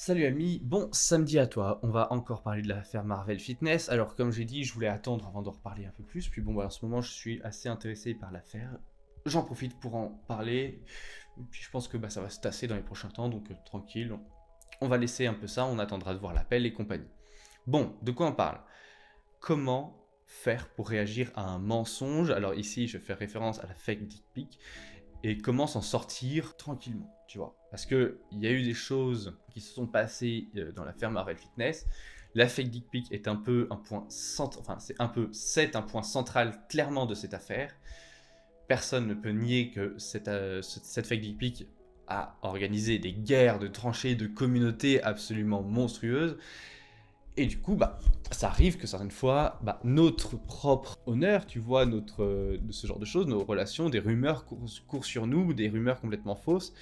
Salut ami, bon samedi à toi, on va encore parler de l'affaire Marvel Fitness. Alors comme j'ai dit, je voulais attendre avant d'en reparler un peu plus, puis bon bah, en ce moment je suis assez intéressé par l'affaire. J'en profite pour en parler, et puis je pense que ça va se tasser dans les prochains temps, donc tranquille, on va laisser un peu ça, on attendra de voir l'appel et compagnie. Bon, de quoi on parle? Comment faire pour réagir à un mensonge? Alors ici je fais référence à la fake dick pic, et comment s'en sortir tranquillement, tu vois. Parce qu'il y a eu des choses qui se sont passées dans l'affaire Marvel Fitness. La fake dick pic est un peu un point central, enfin c'est un point central clairement de cette affaire. Personne ne peut nier que cette fake dick pic a organisé des guerres de tranchées, de communautés absolument monstrueuses. Et du coup, ça arrive que certaines fois, notre propre honneur, tu vois, de ce genre de choses, nos relations, des rumeurs courent sur nous, des rumeurs complètement fausses.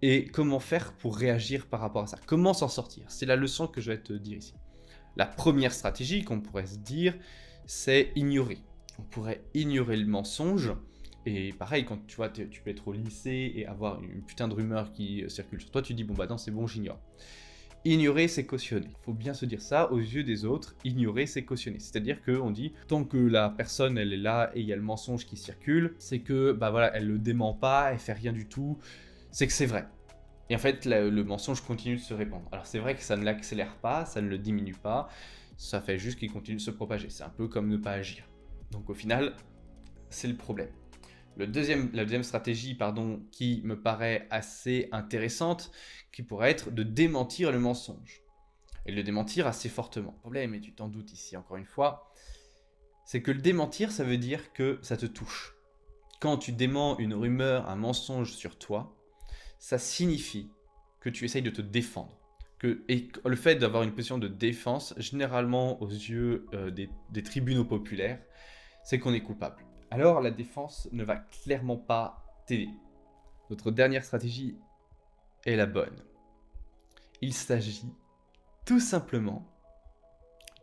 Et comment faire pour réagir par rapport à ça? Comment s'en sortir? C'est la leçon que je vais te dire ici. La première stratégie qu'on pourrait se dire, c'est ignorer. On pourrait ignorer le mensonge. Et pareil, quand tu vois, tu peux être au lycée et avoir une putain de rumeur qui circule sur toi, tu dis, bon bah non, c'est bon, j'ignore. Ignorer, c'est cautionner. Il faut bien se dire ça, aux yeux des autres, ignorer, c'est cautionner. C'est-à-dire qu'on dit, tant que la personne, elle est là et il y a le mensonge qui circule, c'est que, elle le dément pas, elle fait rien du tout, c'est que c'est vrai. Et en fait, le mensonge continue de se répandre. Alors c'est vrai que ça ne l'accélère pas, ça ne le diminue pas, ça fait juste qu'il continue de se propager. C'est un peu comme ne pas agir. Donc au final, c'est le problème. La deuxième stratégie, qui me paraît assez intéressante, qui pourrait être de démentir le mensonge. Et le démentir assez fortement. Le problème, et tu t'en doutes ici encore une fois, c'est que le démentir, ça veut dire que ça te touche. Quand tu déments une rumeur, un mensonge sur toi, ça signifie que tu essayes de te défendre. Et le fait d'avoir une position de défense, généralement aux yeux des tribunaux populaires, c'est qu'on est coupable. Alors la défense ne va clairement pas t'aider. Notre dernière stratégie est la bonne. Il s'agit tout simplement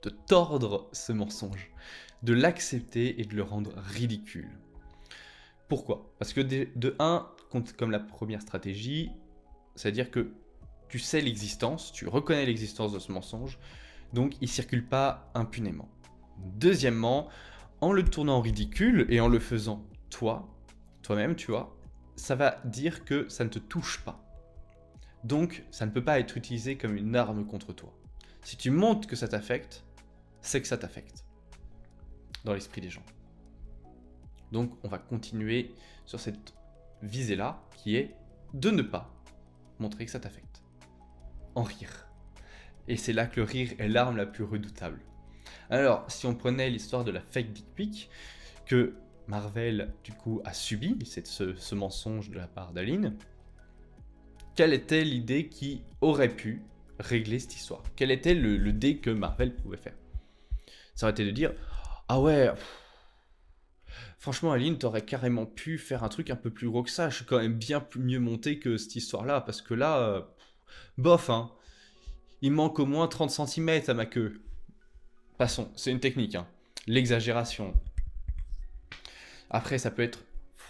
de tordre ce mensonge, de l'accepter et de le rendre ridicule. Pourquoi? Parce que de 1, comme la première stratégie, c'est-à-dire que tu sais l'existence, tu reconnais l'existence de ce mensonge, donc il ne circule pas impunément. Deuxièmement, en le tournant en ridicule et en le faisant toi-même, tu vois, ça va dire que ça ne te touche pas. Donc, ça ne peut pas être utilisé comme une arme contre toi. Si tu montres que ça t'affecte, c'est que ça t'affecte. Dans l'esprit des gens. Donc, on va continuer sur cette visée-là, qui est de ne pas montrer que ça t'affecte. En rire. Et c'est là que le rire est l'arme la plus redoutable. Alors, si on prenait l'histoire de la fake dick pic, que Marvel, du coup, a subi, c'est ce mensonge de la part d'Aline, quelle était l'idée qui aurait pu régler cette histoire? Quel était le dé que Marvel pouvait faire? Ça aurait été de dire, ah ouais, franchement Aline, t'aurais carrément pu faire un truc un peu plus gros que ça, je suis quand même bien mieux monté que cette histoire-là, parce que là, bof, hein, il manque au moins 30 cm à ma queue. Passons, c'est une technique, hein. L'exagération. Après, ça peut être,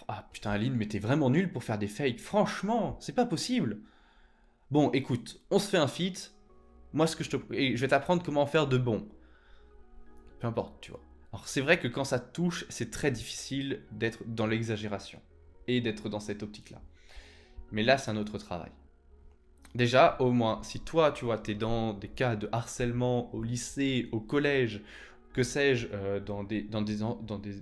ah putain Aline, mais t'es vraiment nul pour faire des fakes, franchement, c'est pas possible. Bon, écoute, on se fait un feat, moi je vais t'apprendre comment faire de bon. Peu importe, tu vois. Alors c'est vrai que quand ça touche, c'est très difficile d'être dans l'exagération et d'être dans cette optique-là. Mais là, c'est un autre travail. Déjà, au moins, si toi, tu vois, t'es dans des cas de harcèlement au lycée, au collège, que sais-je, dans des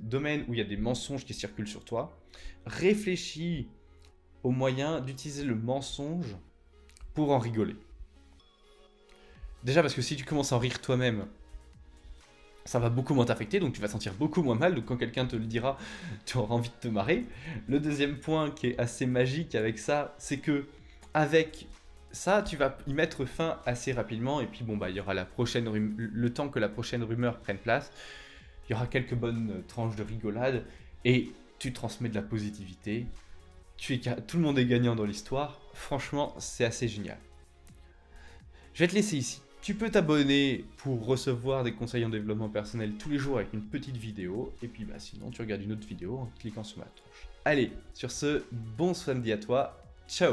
domaines où il y a des mensonges qui circulent sur toi, réfléchis au moyen d'utiliser le mensonge pour en rigoler. Déjà parce que si tu commences à en rire toi-même, ça va beaucoup moins t'affecter, donc tu vas te sentir beaucoup moins mal, donc quand quelqu'un te le dira, tu auras envie de te marrer. Le deuxième point qui est assez magique avec ça, c'est que avec ça, tu vas y mettre fin assez rapidement, et puis il y aura le temps que la prochaine rumeur prenne place, il y aura quelques bonnes tranches de rigolade, et tu transmets de la positivité, tout le monde est gagnant dans l'histoire, franchement, c'est assez génial. Je vais te laisser ici. Tu peux t'abonner pour recevoir des conseils en développement personnel tous les jours avec une petite vidéo. Et puis sinon, tu regardes une autre vidéo en cliquant sur ma touche. Allez, sur ce, bon samedi à toi. Ciao!